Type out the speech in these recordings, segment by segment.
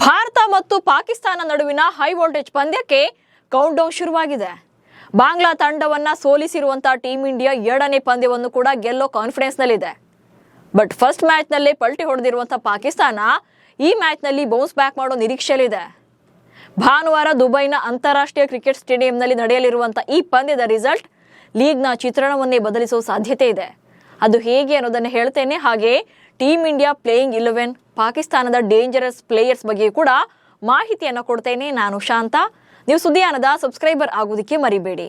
ಭಾರತ ಮತ್ತು ಪಾಕಿಸ್ತಾನ ನಡುವಿನ high voltage ಪಂದ್ಯಕ್ಕೆ ಕೌಂಟ್ ಡೌನ್ ಶುರುವಾಗಿದೆ. ಬಾಂಗ್ಲಾ ತಂಡವನ್ನ ಸೋಲಿಸಿರುವಂತಹ ಟೀಂ ಇಂಡಿಯಾ ಎರಡನೇ ಪಂದ್ಯವನ್ನು ಕೂಡ ಗೆಲ್ಲೋ ಕಾನ್ಫಿಡೆನ್ಸ್ ನಲ್ಲಿದೆ. ಬಟ್ ಫಸ್ಟ್ ಮ್ಯಾಚ್ ನಲ್ಲೇ ಪಲ್ಟಿ ಹೊಡೆದಿರುವಂತಹ ಪಾಕಿಸ್ತಾನ ಈ ಮ್ಯಾಚ್ ನಲ್ಲಿ ಬೌನ್ಸ್ ಬ್ಯಾಕ್ ಮಾಡೋ ನಿರೀಕ್ಷೆಯಲ್ಲಿದೆ. ಭಾನುವಾರ ದುಬೈನ ಅಂತಾರಾಷ್ಟ್ರೀಯ ಕ್ರಿಕೆಟ್ ಸ್ಟೇಡಿಯಂನಲ್ಲಿ ನಡೆಯಲಿರುವಂತಹ ಈ ಪಂದ್ಯದ ರಿಸಲ್ಟ್ ಲೀಗ್ನ ಚಿತ್ರಣವನ್ನೇ ಬದಲಿಸುವ ಸಾಧ್ಯತೆ ಇದೆ. ಅದು ಹೇಗೆ ಅನ್ನೋದನ್ನು ಹೇಳ್ತೇನೆ. ಹಾಗೆ ಟೀಂ ಇಂಡಿಯಾ ಪ್ಲೇಯಿಂಗ್ 11 ಪಾಕಿಸ್ತಾನದ ಡೇಂಜರಸ್ ಪ್ಲೇಯರ್ಸ್ ಬಗ್ಗೆ ಕೂಡ ಮಾಹಿತಿಯನ್ನು ಕೊಡ್ತೇನೆ. ನಾನು ಶಾಂತ. ನೀವು ಸುದ್ದಿಯಾನದ ಸಬ್ಸ್ಕ್ರೈಬರ್ ಆಗೋದಕ್ಕೆ ಮರಿಬೇಡಿ.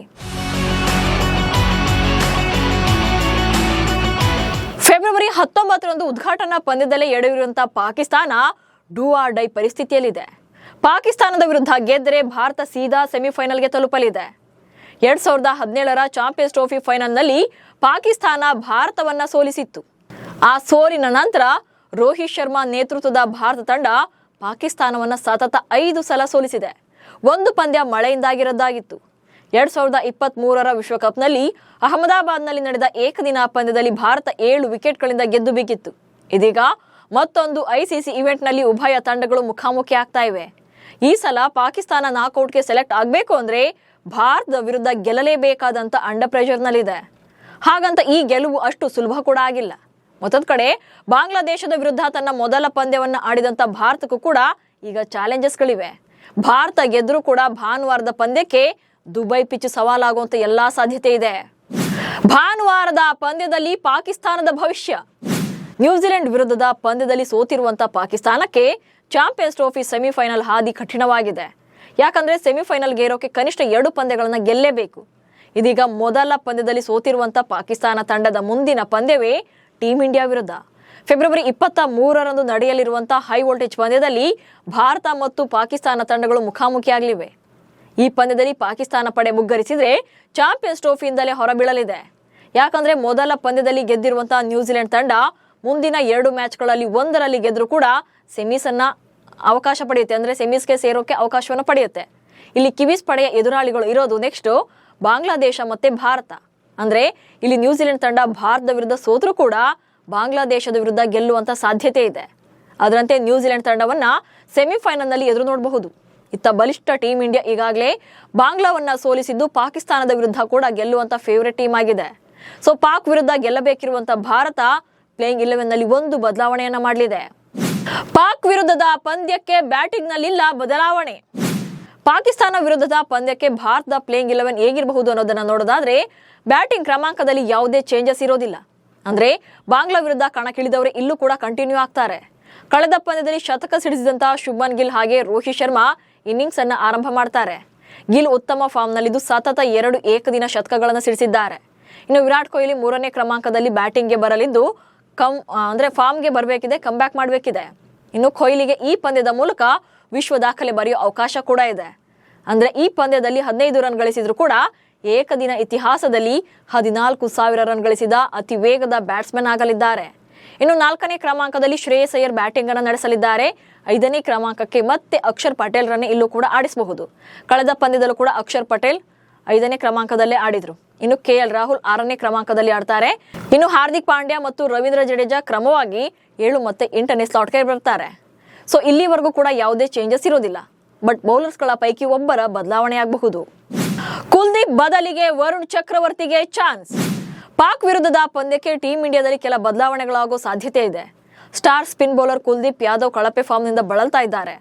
ಫೆಬ್ರವರಿ 19ರಂದು ಉದ್ಘಾಟನಾ ಪಂದ್ಯದಲ್ಲೇ ಎಡವಿರುವಂತಹ ಪಾಕಿಸ್ತಾನ ಡೂ ಆರ್ ಡೈ ಪರಿಸ್ಥಿತಿಯಲ್ಲಿದೆ. ಪಾಕಿಸ್ತಾನದ ವಿರುದ್ಧ ಗೆದ್ದರೆ ಭಾರತ ಸೀದಾ ಸೆಮಿಫೈನಲ್ಗೆ ತಲುಪಲಿದೆ. 2017ರ ಚಾಂಪಿಯನ್ಸ್ ಟ್ರೋಫಿ ಫೈನಲ್ನಲ್ಲಿ ಪಾಕಿಸ್ತಾನ ಭಾರತವನ್ನ ಸೋಲಿಸಿತ್ತು. ಆ ಸೋಲಿನ ನಂತರ ರೋಹಿತ್ ಶರ್ಮಾ ನೇತೃತ್ವದ ಭಾರತ ತಂಡ ಪಾಕಿಸ್ತಾನವನ್ನ ಸತತ 5 ಸಲ ಸೋಲಿಸಿದೆ. ಒಂದು ಪಂದ್ಯ ಮಳೆಯಿಂದಾಗಿ ರದ್ದಾಗಿತ್ತು. 2023ರ ವಿಶ್ವಕಪ್ನಲ್ಲಿ ಅಹಮದಾಬಾದ್ನಲ್ಲಿ ನಡೆದ ಏಕದಿನ ಪಂದ್ಯದಲ್ಲಿ ಭಾರತ 7 ವಿಕೆಟ್ಗಳಿಂದ ಗೆದ್ದು ಬೀಗಿತ್ತು. ಇದೀಗ ಮತ್ತೊಂದು ಐಸಿಸಿ ಇವೆಂಟ್ನಲ್ಲಿ ಉಭಯ ತಂಡಗಳು ಮುಖಾಮುಖಿ ಆಗ್ತಾ ಇವೆ. ಈ ಸಲ ಪಾಕಿಸ್ತಾನ ನಾಕ್ಔಟ್ಗೆ ಸೆಲೆಕ್ಟ್ ಆಗಬೇಕು ಅಂದ್ರೆ ಭಾರತದ ವಿರುದ್ಧ ಗೆಲ್ಲಲೇಬೇಕಾದಂತ ಅಂಡರ್ ಪ್ರೆಷರ್ನಲ್ಲಿದೆ. ಹಾಗಂತ ಈ ಗೆಲುವು ಅಷ್ಟು ಸುಲಭ ಕೂಡ ಆಗಿಲ್ಲ. ಮತ್ತೊಂದು ಕಡೆ ಬಾಂಗ್ಲಾದೇಶದ ವಿರುದ್ಧ ತನ್ನ ಮೊದಲ ಪಂದ್ಯವನ್ನ ಆಡಿದಂತ ಭಾರತಕ್ಕೂ ಕೂಡ ಈಗ ಚಾಲೆಂಜಸ್ಗಳಿವೆ. ಭಾರತ ಗೆದ್ರೂ ಕೂಡ ಭಾನುವಾರದ ಪಂದ್ಯಕ್ಕೆ ದುಬೈ ಪಿಚ್ ಸವಾಲಾಗುವಂತ ಎಲ್ಲಾ ಸಾಧ್ಯತೆ ಇದೆ. ಭಾನುವಾರದ ಪಂದ್ಯದಲ್ಲಿ ಪಾಕಿಸ್ತಾನದ ಭವಿಷ್ಯ. ನ್ಯೂಜಿಲೆಂಡ್ ವಿರುದ್ಧದ ಪಂದ್ಯದಲ್ಲಿ ಸೋತಿರುವಂತಹ ಪಾಕಿಸ್ತಾನಕ್ಕೆ ಚಾಂಪಿಯನ್ಸ್ ಟ್ರೋಫಿ ಸೆಮಿಫೈನಲ್ ಹಾದಿ ಕಠಿಣವಾಗಿದೆ. ಯಾಕಂದ್ರೆ ಸೆಮಿಫೈನಲ್ಗೆ ಏರೋಕೆ ಕನಿಷ್ಠ 2 ಪಂದ್ಯಗಳನ್ನ ಗೆಲ್ಲೇಬೇಕು. ಇದೀಗ ಮೊದಲ ಪಂದ್ಯದಲ್ಲಿ ಸೋತಿರುವಂತಹ ಪಾಕಿಸ್ತಾನ ತಂಡದ ಮುಂದಿನ ಪಂದ್ಯವೇ ಟೀಂ ಇಂಡಿಯಾ ವಿರುದ್ಧ. ಫೆಬ್ರವರಿ 23ರಂದು ನಡೆಯಲಿರುವಂತಹ ಹೈ ವೋಲ್ಟೇಜ್ ಪಂದ್ಯದಲ್ಲಿ ಭಾರತ ಮತ್ತು ಪಾಕಿಸ್ತಾನ ತಂಡಗಳು ಮುಖಾಮುಖಿಯಾಗಲಿವೆ. ಈ ಪಂದ್ಯದಲ್ಲಿ ಪಾಕಿಸ್ತಾನ ಪಡೆ ಮುಗ್ಗರಿಸಿದ್ರೆ ಚಾಂಪಿಯನ್ಸ್ ಟ್ರೋಫಿಯಿಂದಲೇ ಹೊರಬೀಳಲಿದೆ. ಯಾಕಂದ್ರೆ ಮೊದಲ ಪಂದ್ಯದಲ್ಲಿ ಗೆದ್ದಿರುವಂತಹ ನ್ಯೂಜಿಲೆಂಡ್ ತಂಡ ಮುಂದಿನ 2 ಮ್ಯಾಚ್ಗಳಲ್ಲಿ ಒಂದರಲ್ಲಿ ಗೆದ್ರೂ ಕೂಡ ಸೆಮೀಸ್ ಅನ್ನ ಅವಕಾಶ ಪಡೆಯುತ್ತೆ. ಅಂದ್ರೆ ಸೆಮೀಸ್ಗೆ ಸೇರೋಕೆ ಅವಕಾಶವನ್ನು ಪಡೆಯುತ್ತೆ. ಇಲ್ಲಿ ಕಿವೀಸ್ ಪಡೆಯ ಎದುರಾಳಿಗಳು ಇರೋದು ನೆಕ್ಸ್ಟ್ ಬಾಂಗ್ಲಾದೇಶ ಮತ್ತೆ ಭಾರತ. ಅಂದ್ರೆ ಇಲ್ಲಿ ನ್ಯೂಜಿಲೆಂಡ್ ತಂಡ ಭಾರತದ ವಿರುದ್ಧ ಸೋತ್ರೂ ಕೂಡ ಬಾಂಗ್ಲಾದೇಶದ ವಿರುದ್ಧ ಗೆಲ್ಲುವಂತ ಸಾಧ್ಯತೆ ಇದೆ. ಅದರಂತೆ ನ್ಯೂಜಿಲೆಂಡ್ ತಂಡವನ್ನ ಸೆಮಿಫೈನಲ್ ನಲ್ಲಿ ಎದುರು ನೋಡಬಹುದು. ಇತ್ತ ಬಲಿಷ್ಠ ಟೀಂ ಇಂಡಿಯಾ ಈಗಾಗಲೇ ಬಾಂಗ್ಲಾವನ್ನ ಸೋಲಿಸಿದ್ದು ಪಾಕಿಸ್ತಾನದ ವಿರುದ್ಧ ಕೂಡ ಗೆಲ್ಲುವಂತ ಫೇವರೇಟ್ ಟೀಮ್ ಆಗಿದೆ. ಸೊ ಪಾಕ್ ವಿರುದ್ಧ ಗೆಲ್ಲಬೇಕಿರುವಂತ ಭಾರತ ಪ್ಲೇಯಿಂಗ್ 11 ನಲ್ಲಿ ಒಂದು ಬದಲಾವಣೆಯನ್ನ ಮಾಡಲಿದೆ. ಪಾಕ್ ವಿರುದ್ಧದ ಪಂದ್ಯಕ್ಕೆ ಬ್ಯಾಟಿಂಗ್ ನಲ್ಲಿಲ್ಲ ಬದಲಾವಣೆ. ಪಾಕಿಸ್ತಾನ ವಿರುದ್ಧದ ಪಂದ್ಯಕ್ಕೆ ಭಾರತದ ಪ್ಲೇಯಿಂಗ್ 11 ಹೇಗಿರಬಹುದು ಅನ್ನೋದನ್ನ ನೋಡೋದಾದ್ರೆ ಬ್ಯಾಟಿಂಗ್ ಕ್ರಮಾಂಕದಲ್ಲಿ ಯಾವುದೇ ಚೇಂಜಸ್ ಇರೋದಿಲ್ಲ. ಅಂದ್ರೆ ಬಾಂಗ್ಲಾ ವಿರುದ್ಧ ಕಣಕ್ಕಿಳಿದವರೇ ಇಲ್ಲೂ ಕೂಡ ಕಂಟಿನ್ಯೂ ಆಗ್ತಾರೆ. ಕಳೆದ ಪಂದ್ಯದಲ್ಲಿ ಶತಕ ಸಿಡಿಸಿದಂತಹ ಶುಭ್ಮನ್ ಗಿಲ್ ಹಾಗೆ ರೋಹಿತ್ ಶರ್ಮಾ ಇನ್ನಿಂಗ್ಸ್ ಅನ್ನ ಆರಂಭ ಮಾಡ್ತಾರೆ. ಗಿಲ್ ಉತ್ತಮ ಫಾರ್ಮ್ ನಲ್ಲಿದ್ದು ಸತತ 2 ಏಕದಿನ ಶತಕಗಳನ್ನು ಸಿಡಿಸಿದ್ದಾರೆ. ಇನ್ನು ವಿರಾಟ್ ಕೊಹ್ಲಿ 3ನೇ ಕ್ರಮಾಂಕದಲ್ಲಿ ಬ್ಯಾಟಿಂಗ್ಗೆ ಬರಲಿದ್ದು ಅಂದ್ರೆ ಫಾರ್ಮ್ಗೆ ಬರಬೇಕಿದೆ, ಕಮ್ ಬ್ಯಾಕ್ ಮಾಡಬೇಕಿದೆ. ಇನ್ನು ಕೊಹ್ಲಿಗೆ ಈ ಪಂದ್ಯದ ಮೂಲಕ ವಿಶ್ವ ದಾಖಲೆ ಬರೆಯುವ ಅವಕಾಶ ಕೂಡ ಇದೆ. ಅಂದ್ರೆ ಈ ಪಂದ್ಯದಲ್ಲಿ 15 ರನ್ ಗಳಿಸಿದ್ರು ಕೂಡ ಏಕದಿನ ಇತಿಹಾಸದಲ್ಲಿ 14,000 ರನ್ ಗಳಿಸಿದ ಅತಿ ವೇಗದ ಬ್ಯಾಟ್ಸ್ಮನ್ ಆಗಲಿದ್ದಾರೆ. ಇನ್ನು 4ನೇ ಕ್ರಮಾಂಕದಲ್ಲಿ ಶ್ರೇಯಸ್ ಅಯ್ಯರ್ ಬ್ಯಾಟಿಂಗ್ ಅನ್ನು ನಡೆಸಲಿದ್ದಾರೆ. 5ನೇ ಕ್ರಮಾಂಕಕ್ಕೆ ಮತ್ತೆ ಅಕ್ಷರ್ ಪಟೇಲ್ ರನ್ನೇ ಇಲ್ಲೂ ಕೂಡ ಆಡಿಸಬಹುದು. ಕಳೆದ ಪಂದ್ಯದಲ್ಲೂ ಕೂಡ ಅಕ್ಷರ್ ಪಟೇಲ್ 5ನೇ ಕ್ರಮಾಂಕದಲ್ಲೇ ಆಡಿದ್ರು. ಇನ್ನು KL ರಾಹುಲ್ 6ನೇ ಕ್ರಮಾಂಕದಲ್ಲಿ ಆಡ್ತಾರೆ. ಇನ್ನು ಹಾರ್ದಿಕ್ ಪಾಂಡ್ಯ ಮತ್ತು ರವೀಂದ್ರ ಜಡೇಜಾ ಕ್ರಮವಾಗಿ 7 ಮತ್ತೆ 8ನೇ ಸ್ಲಾಟ್ಗೆ ಬರ್ತಾರೆ. ಸೊ ಇಲ್ಲಿವರೆಗೂ ಕೂಡ ಯಾವುದೇ ಚೇಂಜಸ್ ಇರೋದಿಲ್ಲ. ಬಟ್ ಬೌಲರ್ಸ್ಗಳ ಪೈಕಿ ಒಬ್ಬರ ಬದಲಾವಣೆ ಆಗಬಹುದು. ಕುಲ್ದೀಪ್ ಬದಲಿಗೆ ವರುಣ್ ಚಕ್ರವರ್ತಿಗೆ ಚಾನ್ಸ್. ಪಾಕ್ ವಿರುದ್ಧದ ಪಂದ್ಯಕ್ಕೆ ಟೀಂ ಇಂಡಿಯಾದಲ್ಲಿ ಕೆಲ ಬದಲಾವಣೆಗಳಾಗೋ ಸಾಧ್ಯತೆ ಇದೆ. Star spin bowler Kuldeep Yadav ಕಳಪೆ ಫಾರ್ಮ್ ನಿಂದ ಬಳಲ್ತಾ ಇದ್ದಾರೆ.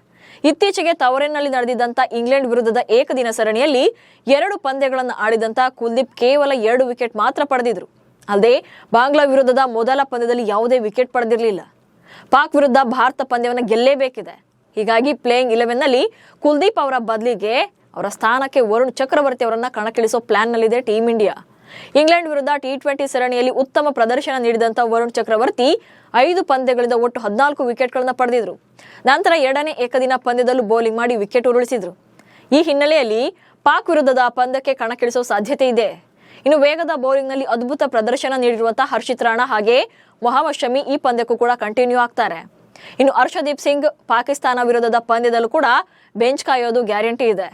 ಇತ್ತೀಚೆಗೆ ತವರಿನಲ್ಲಿ ನಡೆದಿದ್ದಂತ ಇಂಗ್ಲೆಂಡ್ ವಿರುದ್ಧದ ಏಕದಿನ ಸರಣಿಯಲ್ಲಿ 2 ಪಂದ್ಯಗಳನ್ನು ಆಡಿದಂತ ಕುಲ್ದೀಪ್ ಕೇವಲ 2 ವಿಕೆಟ್ ಮಾತ್ರ ಪಡೆದಿದ್ರು. ಅಲ್ಲದೆ ಬಾಂಗ್ಲಾ ವಿರುದ್ಧದ ಮೊದಲ ಪಂದ್ಯದಲ್ಲಿ ಯಾವುದೇ ವಿಕೆಟ್ ಪಡೆದಿರಲಿಲ್ಲ. ಪಾಕ್ ವಿರುದ್ಧ ಭಾರತ ಪಂದ್ಯವನ್ನು ಗೆಲ್ಲೇಬೇಕಿದೆ. ಹೀಗಾಗಿ ಪ್ಲೇಯಿಂಗ್ 11 ನಲ್ಲಿ ಕುಲ್ದೀಪ್ ಅವರ ಬದಲಿಗೆ ಅವರ ಸ್ಥಾನಕ್ಕೆ ವರುಣ್ ಚಕ್ರವರ್ತಿ ಅವರನ್ನ ಕಣಕ್ಕಿಳಿಸೋ ಪ್ಲಾನ್ ನಲ್ಲಿದೆ ಟೀಂ ಇಂಡಿಯಾ. ಇಂಗ್ಲೆಂಡ್ ವಿರುದ್ಧ T20 ಸರಣಿಯಲ್ಲಿ ಉತ್ತಮ ಪ್ರದರ್ಶನ ನೀಡಿದಂತ ವರುಣ್ ಚಕ್ರವರ್ತಿ 5 ಪಂದ್ಯಗಳಿಂದ ಒಟ್ಟು 14 ವಿಕೆಟ್ಗಳನ್ನ ಪಡೆದಿದ್ರು. ನಂತರ 2ನೇ ಏಕದಿನ ಪಂದ್ಯದಲ್ಲೂ ಬೌಲಿಂಗ್ ಮಾಡಿ ವಿಕೆಟ್ ಉರುಳಿಸಿದ್ರು. ಈ ಹಿನ್ನೆಲೆಯಲ್ಲಿ ಪಾಕ್ ವಿರುದ್ಧದ ಪಂದ್ಯಕ್ಕೆ ಕಣಕ್ಕಿಳಿಸೋ ಸಾಧ್ಯತೆ ಇದೆ. ಇನ್ನು ವೇಗದ ಬೌಲಿಂಗ್ ನಲ್ಲಿ ಅದ್ಭುತ ಪ್ರದರ್ಶನ ನೀಡಿರುವಂತಹ ಹರ್ಷಿತ್ ರಾಣಾ ಹಾಗೆ ಮೊಹಮ್ಮದ್ ಶಮಿ ಈ ಪಂದ್ಯಕ್ಕೂ ಕೂಡ ಕಂಟಿನ್ಯೂ ಆಗ್ತಾರೆ. ಇನ್ನು ಹರ್ಷದೀಪ್ ಸಿಂಗ್ ಪಾಕಿಸ್ತಾನ ವಿರುದ್ಧದ ಪಂದ್ಯದಲ್ಲೂ ಕೂಡ ಬೆಂಚ್ ಕಾಯೋದು ಗ್ಯಾರಂಟಿ ಇದೆ.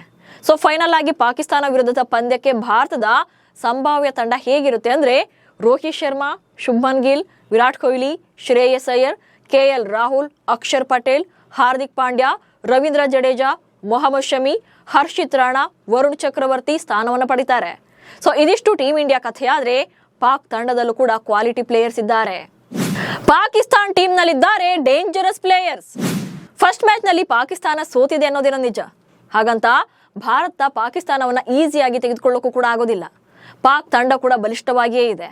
ಸೊ ಫೈನಲ್ ಆಗಿ ಪಾಕಿಸ್ತಾನ ವಿರುದ್ಧದ ಪಂದ್ಯಕ್ಕೆ ಭಾರತದ ಸಂಭಾವ್ಯ ತಂಡ ಹೇಗಿರುತ್ತೆ ಅಂದ್ರೆ ರೋಹಿತ್ ಶರ್ಮಾ, ಶುಭ್ಮನ್ ಗಿಲ್, ವಿರಾಟ್ ಕೊಹ್ಲಿ, ಶ್ರೇಯಸ್ ಅಯ್ಯರ್, KL ರಾಹುಲ್, ಅಕ್ಷರ್ ಪಟೇಲ್, ಹಾರ್ದಿಕ್ ಪಾಂಡ್ಯ, ರವೀಂದ್ರ ಜಡೇಜಾ, ಮೊಹಮ್ಮದ್ ಶಮಿ, ಹರ್ಷಿತ್ ರಾಣಾ, ವರುಣ್ ಚಕ್ರವರ್ತಿ ಸ್ಥಾನವನ್ನು ಪಡಿತಾರೆ. ಸೊ ಇದಿಷ್ಟು ಟೀಮ್ ಇಂಡಿಯಾ ಕಥೆಯಾದ್ರೆ ಪಾಕ್ ತಂಡದಲ್ಲೂ ಕೂಡ ಕ್ವಾಲಿಟಿ ಪ್ಲೇಯರ್ಸ್ ಇದ್ದಾರೆ. ಪಾಕಿಸ್ತಾನ್ ಟೀಮ್ ನಲ್ಲಿದ್ದಾರೆ ಡೇಂಜರಸ್ ಪ್ಲೇಯರ್ಸ್. ಫಸ್ಟ್ ಮ್ಯಾಚ್ ನಲ್ಲಿ ಪಾಕಿಸ್ತಾನ ಸೋತಿದೆ ಅನ್ನೋದೇನೋ ನಿಜ. ಹಾಗಂತ ಭಾರತ ಪಾಕಿಸ್ತಾನವನ್ನ ಈಸಿಯಾಗಿ ತೆಗೆದುಕೊಳ್ಳೋಕ್ಕೂ ಕೂಡ ಆಗೋದಿಲ್ಲ. ಪಾಕ್ ತಂಡ ಕೂಡ ಬಲಿಷ್ಠವಾಗಿಯೇ ಇದೆ.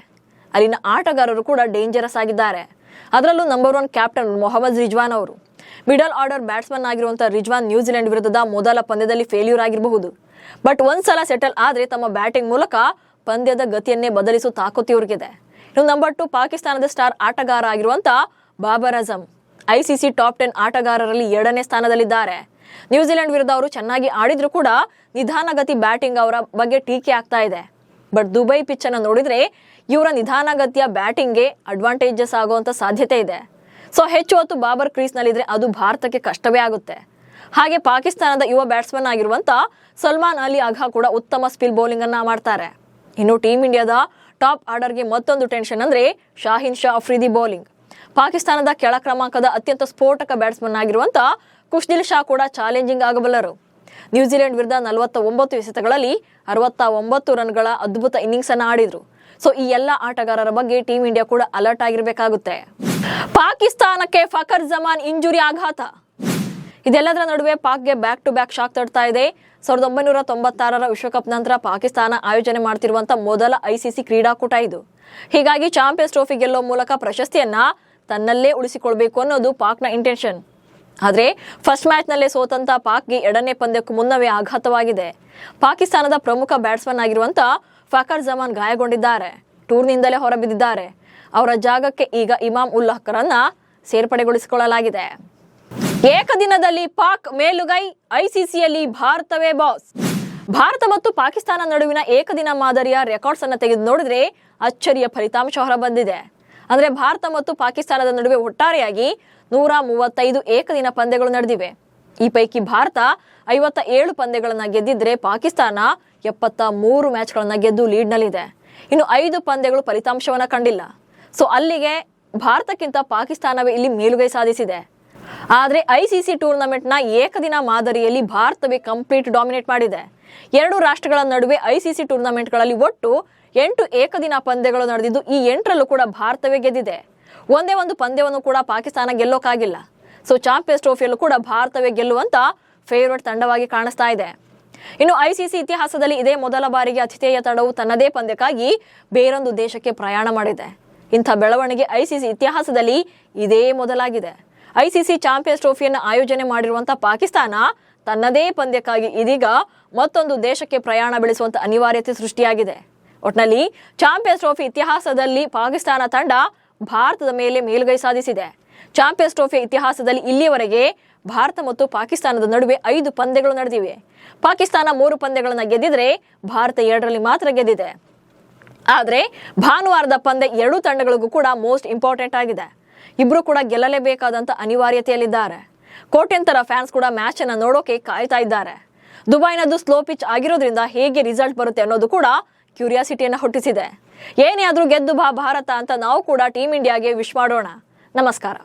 ಅಲ್ಲಿನ ಆಟಗಾರರು ಕೂಡ ಡೇಂಜರಸ್ ಆಗಿದ್ದಾರೆ. ಅದರಲ್ಲೂ ನಂಬರ್ 1 ಕ್ಯಾಪ್ಟನ್ ಮೊಹಮ್ಮದ್ ರಿಜ್ವಾನ್ ಅವರು. ಮಿಡಲ್ ಆರ್ಡರ್ ಬ್ಯಾಟ್ಸ್ಮನ್ ಆಗಿರುವಂತಹ ರಿಜ್ವಾನ್ ನ್ಯೂಜಿಲೆಂಡ್ ವಿರುದ್ಧದ ಮೊದಲ ಪಂದ್ಯದಲ್ಲಿ ಫೇಲ್ಯೂರ್ ಆಗಿರಬಹುದು. ಬಟ್ ಒಂದ್ಸಲ ಸೆಟಲ್ ಆದ್ರೆ ತಮ್ಮ ಬ್ಯಾಟಿಂಗ್ ಮೂಲಕ ಪಂದ್ಯದ ಗತಿಯನ್ನೇ ಬದಲಿಸುವ ತಾಕತ್ತು ಇವ್ರಿಗಿದೆ. ಇನ್ನು ನಂಬರ್ 2 ಪಾಕಿಸ್ತಾನದ ಸ್ಟಾರ್ ಆಟಗಾರ ಆಗಿರುವಂತಹ ಬಾಬರ್ ಅಜಮ್. ICC ಟಾಪ್ 10 ಆಟಗಾರರಲ್ಲಿ 2ನೇ ಸ್ಥಾನದಲ್ಲಿದ್ದಾರೆ. ನ್ಯೂಜಿಲೆಂಡ್ ವಿರುದ್ಧ ಅವರು ಚೆನ್ನಾಗಿ ಆಡಿದ್ರು ಕೂಡ ನಿಧಾನಗತಿ ಬ್ಯಾಟಿಂಗ್ ಅವರ ಬಗ್ಗೆ ಟೀಕೆ ಆಗ್ತಾ ಇದೆ. ಬಟ್ ದುಬೈ ಪಿಚ್ ಅನ್ನು ನೋಡಿದ್ರೆ ಇವರ ನಿಧಾನಗತಿಯ ಬ್ಯಾಟಿಂಗ್ಗೆ ಅಡ್ವಾಂಟೇಜಸ್ ಆಗುವಂತ ಸಾಧ್ಯತೆ ಇದೆ. ಸೊ ಹೆಚ್ಚು ಹೊತ್ತು ಬಾಬರ್ ಕ್ರೀಸ್ ನಲ್ಲಿದ್ರೆ ಅದು ಭಾರತಕ್ಕೆ ಕಷ್ಟವೇ ಆಗುತ್ತೆ. ಹಾಗೆ ಪಾಕಿಸ್ತಾನದ ಯುವ ಬ್ಯಾಟ್ಸ್ಮನ್ ಆಗಿರುವಂತ ಸಲ್ಮಾನ್ ಅಲಿ ಅಘಾ ಕೂಡ ಉತ್ತಮ ಸ್ಪಿಲ್ ಬೌಲಿಂಗ್ ಅನ್ನ ಮಾಡ್ತಾರೆ. ಇನ್ನು ಟೀಮ್ ಇಂಡಿಯಾದ ಟಾಪ್ ಆರ್ಡರ್ಗೆ ಮತ್ತೊಂದು ಟೆನ್ಷನ್ ಅಂದ್ರೆ ಶಾಹಿನ್ ಶಾ ಅಫ್ರಿದಿ ಬೌಲಿಂಗ್. ಪಾಕಿಸ್ತಾನದ ಕೆಳ ಕ್ರಮಾಂಕದ ಅತ್ಯಂತ ಸ್ಫೋಟಕ ಬ್ಯಾಟ್ಸ್ಮನ್ ಆಗಿರುವಂತ ಖುಷ್ದಿಲ್ ಶಾ ಕೂಡ ಚಾಲೆಂಜಿಂಗ್ ಆಗಬಲ್ಲರು. ನ್ಯೂಜಿಲೆಂಡ್ ವಿರುದ್ಧ 49 ಎಸೆತಗಳಲ್ಲಿ 69 ರನ್ಗಳ ಅದ್ಭುತ ಇನ್ನಿಂಗ್ಸ್ ಅನ್ನ ಆಡಿದ್ರು. ಸೊ ಈ ಎಲ್ಲ ಆಟಗಾರರ ಬಗ್ಗೆ ಟೀಮ್ ಇಂಡಿಯಾ ಕೂಡ ಅಲರ್ಟ್ ಆಗಿರಬೇಕಾಗುತ್ತೆ. ಪಾಕಿಸ್ತಾನಕ್ಕೆ ಫಕರ್ ಜಮಾನ್ ಇಂಜುರಿ ಆಘಾತ. ಇದೆಲ್ಲದರ ನಡುವೆ ಪಾಕ್ಗೆ ಬ್ಯಾಕ್ ಟು ಬ್ಯಾಕ್ ಶಾಕ್ ತಡ್ತಾ ಇದೆ. 1996ರ ವಿಶ್ವಕಪ್ ನಂತರ ಪಾಕಿಸ್ತಾನ ಆಯೋಜನೆ ಮಾಡ್ತಿರುವಂತ ಮೊದಲ ICC ಕ್ರೀಡಾಕೂಟ ಇದು. ಹೀಗಾಗಿ ಚಾಂಪಿಯನ್ಸ್ ಟ್ರೋಫಿ ಗೆಲ್ಲೋ ಮೂಲಕ ಪ್ರಶಸ್ತಿಯನ್ನ ತನ್ನಲ್ಲೇ ಉಳಿಸಿಕೊಳ್ಬೇಕು ಅನ್ನೋದು ಪಾಕ್ನ ಇಂಟೆನ್ಷನ್. ಆದ್ರೆ ಫಸ್ಟ್ ಮ್ಯಾಚ್ ನಲ್ಲೇ ಸೋತಂತ ಪಾಕ್ಗೆ 2ನೇ ಪಂದ್ಯಕ್ಕೂ ಮುನ್ನವೇ ಆಘಾತವಾಗಿದೆ. ಪಾಕಿಸ್ತಾನದ ಪ್ರಮುಖ ಬ್ಯಾಟ್ಸ್ಮನ್ ಆಗಿರುವಂತ ಫಕರ್ ಜಮಾನ್ ಗಾಯಗೊಂಡಿದ್ದಾರೆ. ಟೂರ್ನಿಂದಲೇ ಹೊರಬಿದ್ದಿದ್ದಾರೆ. ಅವರ ಜಾಗಕ್ಕೆ ಈಗ ಇಮಾಮ್ ಉಲ್ ಹಕ್ರನ್ನ ಸೇರ್ಪಡೆಗೊಳಿಸಿಕೊಳ್ಳಲಾಗಿದೆ. ಏಕದಿನದಲ್ಲಿ ಪಾಕ್ ಮೇಲುಗೈ, ICCಯಲ್ಲಿ ಭಾರತವೇ ಬಾಸ್. ಭಾರತ ಮತ್ತು ಪಾಕಿಸ್ತಾನ ನಡುವಿನ ಏಕದಿನ ಮಾದರಿಯ ರೆಕಾರ್ಡ್ಸ್ ಅನ್ನ ತೆಗೆದು ನೋಡಿದ್ರೆ ಅಚ್ಚರಿಯ ಫಲಿತಾಂಶ ಹೊರಬಂದಿದೆ. ಅಂದ್ರೆ ಭಾರತ ಮತ್ತು ಪಾಕಿಸ್ತಾನದ ನಡುವೆ ಒಟ್ಟಾರೆಯಾಗಿ 135 ಏಕದಿನ ಪಂದ್ಯಗಳು ನಡೆದಿವೆ. ಈ ಪೈಕಿ ಭಾರತ 57 ಪಂದ್ಯಗಳನ್ನ ಗೆದ್ದಿದ್ರೆ ಪಾಕಿಸ್ತಾನ 73 ಮ್ಯಾಚ್ಗಳನ್ನ ಗೆದ್ದು ಲೀಡ್ನಲ್ಲಿದೆ. ಇನ್ನು 5 ಪಂದ್ಯಗಳು ಫಲಿತಾಂಶವನ್ನ ಕಂಡಿಲ್ಲ. ಸೊ ಅಲ್ಲಿಗೆ ಭಾರತಕ್ಕಿಂತ ಪಾಕಿಸ್ತಾನವೇ ಇಲ್ಲಿ ಮೇಲುಗೈ ಸಾಧಿಸಿದೆ. ಆದ್ರೆ ICC ಟೂರ್ನಮೆಂಟ್ನ ಏಕದಿನ ಮಾದರಿಯಲ್ಲಿ ಭಾರತವೇ ಕಂಪ್ಲೀಟ್ ಡಾಮಿನೇಟ್ ಮಾಡಿದೆ. 2 ರಾಷ್ಟ್ರಗಳ ನಡುವೆ ICC ಟೂರ್ನಮೆಂಟ್ಗಳಲ್ಲಿ ಒಟ್ಟು 8 ಏಕದಿನ ಪಂದ್ಯಗಳು ನಡೆದಿದ್ದು ಈ 8ರಲ್ಲೂ ಕೂಡ ಭಾರತವೇ ಗೆದ್ದಿದೆ. ಒಂದೇ ಒಂದು ಪಂದ್ಯವನ್ನು ಕೂಡ ಪಾಕಿಸ್ತಾನ ಗೆಲ್ಲೋಕ್ಕಾಗಿಲ್ಲ. ಸೊ ಚಾಂಪಿಯನ್ಸ್ ಟ್ರೋಫಿಯಲ್ಲೂ ಕೂಡ ಭಾರತವೇ ಗೆಲ್ಲುವಂತ ಫೇವರೇಟ್ ತಂಡವಾಗಿ ಕಾಣಿಸ್ತಾ ಇದೆ. ಇನ್ನು ICC ಇತಿಹಾಸದಲ್ಲಿ ಇದೇ ಮೊದಲ ಬಾರಿಗೆ ಆತಿಥೇಯ ತಂಡವು ತನ್ನದೇ ಪಂದ್ಯಕ್ಕಾಗಿ ಬೇರೊಂದು ದೇಶಕ್ಕೆ ಪ್ರಯಾಣ ಮಾಡಿದೆ. ಇಂಥ ಬೆಳವಣಿಗೆ ICC ಇತಿಹಾಸದಲ್ಲಿ ಇದೇ ಮೊದಲಾಗಿದೆ. ICC ಚಾಂಪಿಯನ್ಸ್ ಟ್ರೋಫಿಯನ್ನು ಆಯೋಜನೆ ಮಾಡಿರುವಂತಹ ಪಾಕಿಸ್ತಾನ ತನ್ನದೇ ಪಂದ್ಯಕ್ಕಾಗಿ ಇದೀಗ ಮತ್ತೊಂದು ದೇಶಕ್ಕೆ ಪ್ರಯಾಣ ಬೆಳೆಸುವಂತ ಅನಿವಾರ್ಯತೆ ಸೃಷ್ಟಿಯಾಗಿದೆ. ಒಟ್ನಲ್ಲಿ ಚಾಂಪಿಯನ್ಸ್ ಟ್ರೋಫಿ ಇತಿಹಾಸದಲ್ಲಿ ಪಾಕಿಸ್ತಾನ ತಂಡ ಭಾರತದ ಮೇಲೆ ಮೇಲುಗೈ ಸಾಧಿಸಿದೆ. ಚಾಂಪಿಯನ್ಸ್ ಟ್ರೋಫಿ ಇತಿಹಾಸದಲ್ಲಿ ಇಲ್ಲಿಯವರೆಗೆ ಭಾರತ ಮತ್ತು ಪಾಕಿಸ್ತಾನದ ನಡುವೆ 5 ಪಂದ್ಯಗಳು ನಡೆದಿವೆ. ಪಾಕಿಸ್ತಾನ 3 ಪಂದ್ಯಗಳನ್ನು ಗೆದ್ದಿದ್ರೆ ಭಾರತ 2ರಲ್ಲಿ ಮಾತ್ರ ಗೆದ್ದಿದೆ. ಆದ್ರೆ ಭಾನುವಾರದ ಪಂದ್ಯ 2 ತಂಡಗಳಿಗೂ ಕೂಡ ಮೋಸ್ಟ್ ಇಂಪಾರ್ಟೆಂಟ್ ಆಗಿದೆ. ಇಬ್ರು ಕೂಡ ಗೆಲ್ಲಲೇಬೇಕಾದಂತ ಅನಿವಾರ್ಯತೆಯಲ್ಲಿದ್ದಾರೆ. ಕೋಟ್ಯಂತರ ಫ್ಯಾನ್ಸ್ ಕೂಡ ಮ್ಯಾಚ್ ಅನ್ನ ನೋಡೋಕೆ ಕಾಯ್ತಾ ಇದ್ದಾರೆ. ದುಬೈನದ್ದು ಸ್ಲೋ ಪಿಚ್ ಆಗಿರೋದ್ರಿಂದ ಹೇಗೆ ರಿಸಲ್ಟ್ ಬರುತ್ತೆ ಅನ್ನೋದು ಕೂಡ ಕ್ಯೂರಿಯಾಸಿಟಿಯನ್ನ ಹುಟ್ಟಿಸಿದೆ. ಏನೇ ಆದ್ರೂ ಗೆದ್ದು ಬಾ ಭಾರತ ಅಂತ ನಾವು ಕೂಡ ಟೀಮ್ ಇಂಡಿಯಾಗೆ ವಿಶ್ ಮಾಡೋಣ. ನಮಸ್ಕಾರ.